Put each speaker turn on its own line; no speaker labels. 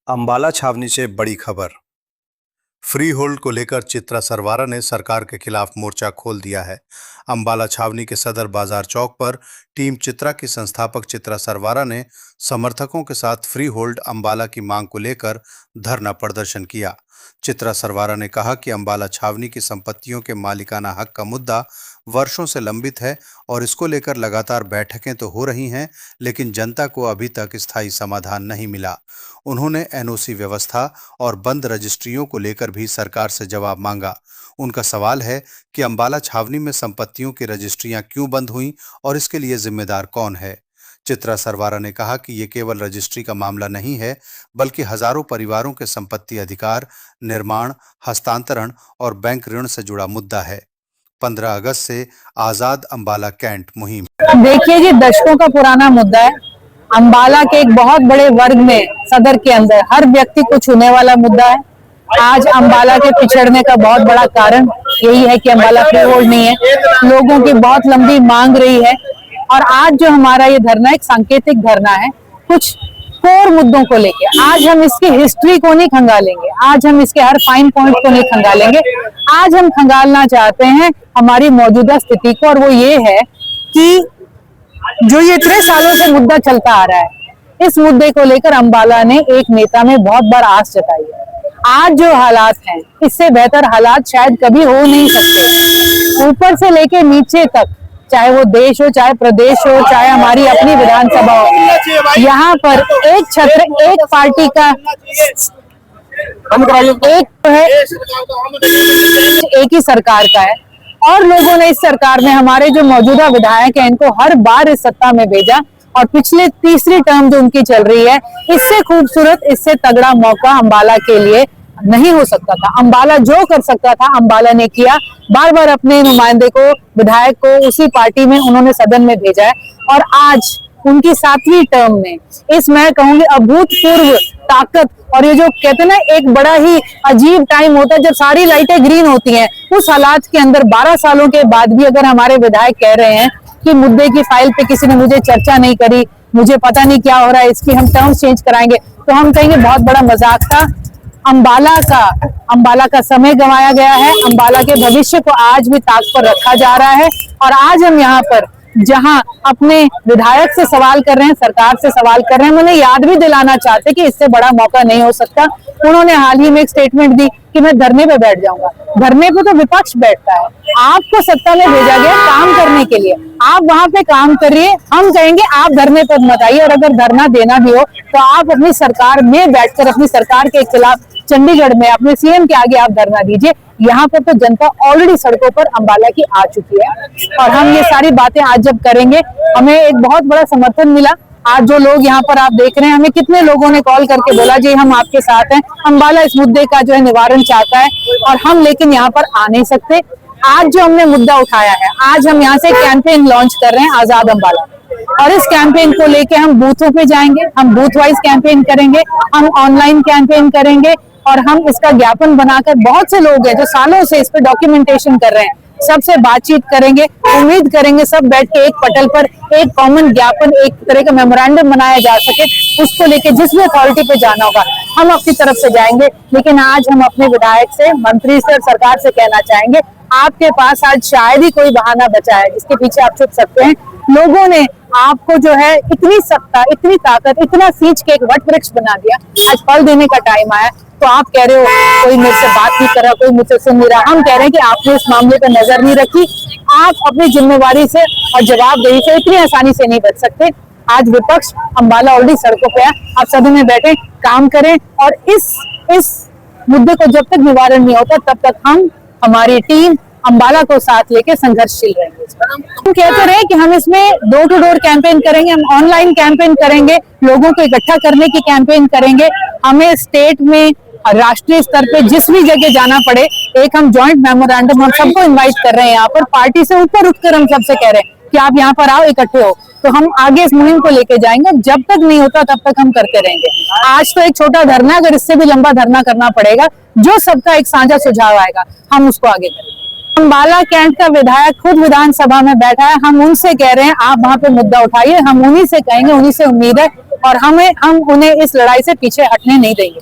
अंबाला छावनी से बड़ी खबर। फ्री होल्ड को लेकर चित्रा सरवारा ने सरकार के खिलाफ मोर्चा खोल दिया है। अंबाला छावनी के सदर बाजार चौक पर टीम चित्रा की संस्थापक चित्रा सरवारा ने समर्थकों के साथ फ्री होल्ड अंबाला की मांग को लेकर धरना प्रदर्शन किया। चित्रा सरवारा ने कहा कि अंबाला छावनी की संपत्तियों के मालिकाना हक का मुद्दा वर्षों से लंबित है और इसको लेकर लगातार बैठकें तो हो रही हैं, लेकिन जनता को अभी तक स्थायी समाधान नहीं मिला। उन्होंने एनओसी व्यवस्था और बंद रजिस्ट्रियों को लेकर भी सरकार से जवाब मांगा। उनका सवाल है कि अंबाला छावनी में संपत्तियों की रजिस्ट्रियां क्यों बंद हुईं और इसके लिए जिम्मेदार कौन है। चित्रा सरवारा ने कहा कि ये केवल रजिस्ट्री का मामला नहीं है, बल्कि हजारों परिवारों के संपत्ति अधिकार, निर्माण, हस्तांतरण और बैंक ऋण से जुड़ा मुद्दा है। 15 अगस्त से आजाद अंबाला कैंट मुहिम।
देखिए जी, दशकों का पुराना मुद्दा है। अंबाला के एक बहुत बड़े वर्ग में सदर के अंदर हर व्यक्ति को छूने वाला मुद्दा है। आज अंबाला के पिछड़ने का बहुत बड़ा कारण यही है कि अंबाला फ्री होल्ड नहीं है। लोगों की बहुत लंबी मांग रही है और आज जो हमारा ये धरना एक सांकेतिक धरना है कुछ कोर मुद्दों को लेके। आज हम इसकी हिस्ट्री को नहीं खंगालेंगे, आज हम इसके हर फाइन पॉइंट को नहीं खंगालेंगे। आज हम खंगालना चाहते हैं हमारी मौजूदा स्थिति को, और वो ये है कि जो ये इतने सालों से मुद्दा चलता आ रहा है, इस मुद्दे को लेकर अंबाला ने एक नेता में बहुत बार आस जताई है। आज जो हालात हैं, इससे बेहतर हालात शायद कभी हो नहीं सकते। ऊपर से लेके नीचे तक, चाहे वो देश हो, चाहे प्रदेश हो, चाहे हमारी अपनी विधानसभा हो, यहाँ पर एक छत्र, एक पार्टी का एक ही सरकार का है। और लोगों ने इस सरकार में हमारे जो मौजूदा विधायक हैं इनको हर बार इस सत्ता में भेजा, और पिछले तीसरी टर्म जो उनकी चल रही है, इससे खूबसूरत, इससे तगड़ा मौका अंबाला के लिए नहीं हो सकता था। अंबाला जो कर सकता था अंबाला ने किया। बार बार अपने नुमाइंदे को, विधायक को उसी पार्टी में उन्होंने सदन में भेजा है, और आज उनकी 7वीं टर्म में इस, मैं कहूंगी, अभूतपूर्व ताकत, और ये जो कहते हैं ना, एक बड़ा ही अजीब टाइम होता है जब सारी लाइटें ग्रीन होती हैं, उस हालात के अंदर 12 सालों के बाद भी अगर हमारे विधायक कह रहे हैं कि मुद्दे की फाइल पे किसी ने मुझे चर्चा नहीं करी, मुझे पता नहीं क्या हो रहा है, इसकी हम टर्म्स चेंज कराएंगे, तो हम कहेंगे बहुत बड़ा मजाक था। अंबाला का समय गंवाया गया है। अंबाला के भविष्य को आज भी ताक पर रखा जा रहा है, और आज हम यहाँ पर जहां अपने विधायक से सवाल कर रहे हैं, सरकार से सवाल कर रहे हैं, उन्हें याद भी दिलाना चाहते कि इससे बड़ा मौका नहीं हो सकता। उन्होंने हाल ही में एक स्टेटमेंट दी कि मैं धरने पे बैठ जाऊंगा। धरने पे तो विपक्ष बैठता है, आपको सत्ता में भेजा गया काम करने के लिए, आप वहां पे काम करिए। हम कहेंगे आप धरने पर मत आइए, और अगर धरना देना भी हो तो आप अपनी सरकार में बैठकर अपनी सरकार के खिलाफ चंडीगढ़ में अपने सीएम के आगे आप धरना दीजिए। यहाँ पर तो जनता ऑलरेडी सड़कों पर अंबाला की आ चुकी है, और हम ये सारी बातें आज जब करेंगे, हमें एक बहुत बड़ा समर्थन मिला। आज जो लोग यहाँ पर आप देख रहे हैं, हमें कितने लोगों ने कॉल करके बोला जी हम आपके साथ हैं, अंबाला इस मुद्दे का जो है निवारण चाहता है, और हम लेकिन यहाँ पर आ नहीं सकते। आज जो हमने मुद्दा उठाया है, आज हम यहाँ से कैंपेन लॉन्च कर रहे हैं, आजाद अंबाला, और इस कैंपेन को लेके हम बूथों पे जाएंगे, हम बूथ वाइज कैंपेन करेंगे, हम ऑनलाइन कैंपेन करेंगे, और हम इसका ज्ञापन बनाकर, बहुत से लोग हैं जो सालों से इस पे डॉक्यूमेंटेशन कर रहे हैं, सबसे बातचीत करेंगे। उम्मीद करेंगे सब बैठ के एक पटल पर एक कॉमन ज्ञापन, एक तरह का मेमोरेंडम बनाया जा सके, उसको लेके जिस भी अथॉरिटी पे जाना होगा हम अपनी तरफ से जाएंगे। लेकिन आज हम अपने विधायक से, मंत्री से और सरकार से कहना चाहेंगे, आपके पास आज शायद ही कोई बहाना बचा है जिसके पीछे आप छुप सकते हैं। लोगों ने आपको जो है इतनी सत्ता, इतनी ताकत, इतना सींच के एक वट वृक्ष बना दिया, आज फल देने का टाइम आया। तो आप कह रहे हो कोई मेरे से बात नहीं कर रहा, कोई मुझसे सुन नहीं रहा। हम कह रहे हैं कि आपने इस मामले पर नजर नहीं रखी। आप अपनी जिम्मेवारी से और जवाबदेही से इतनी आसानी से नहीं बच सकते। आज विपक्ष, अंबाला ऑलरेडी सड़कों पे है, आप सदन में बैठे काम करें, और इस मुद्दे को जब तक निवारण नहीं होता तब तक हम, हमारी टीम अंबाला को साथ लेके संघर्षशील रहेंगे। हम कहते रहे कि हम इसमें डोर टू डोर कैंपेन करेंगे, हम ऑनलाइन कैंपेन करेंगे, लोगों को इकट्ठा करने की कैंपेन करेंगे। हमें स्टेट में, राष्ट्रीय स्तर पे जिस भी जगह जाना पड़े, एक हम जॉइंट मेमोरेंडम हम सबको इनवाइट कर रहे हैं। यहाँ पर पार्टी से ऊपर उठकर हम सबसे कह रहे हैं कि आप यहाँ पर आओ, इकट्ठे हो। तो हम आगे इस मुहिम को लेके जाएंगे, जब तक नहीं होता तब तक हम करते रहेंगे। आज तो एक छोटा धरना, अगर इससे भी लंबा धरना करना पड़ेगा, जो सबका एक साझा सुझाव आएगा हम उसको आगे करेंगे। अंबाला कैंट का विधायक खुद विधानसभा में बैठा है, हम उनसे कह रहे हैं आप वहां पे मुद्दा उठाइए, हम उन्हीं से कहेंगे, उन्हीं से उम्मीद है और हम उन्हें इस लड़ाई से पीछे हटने नहीं देंगे।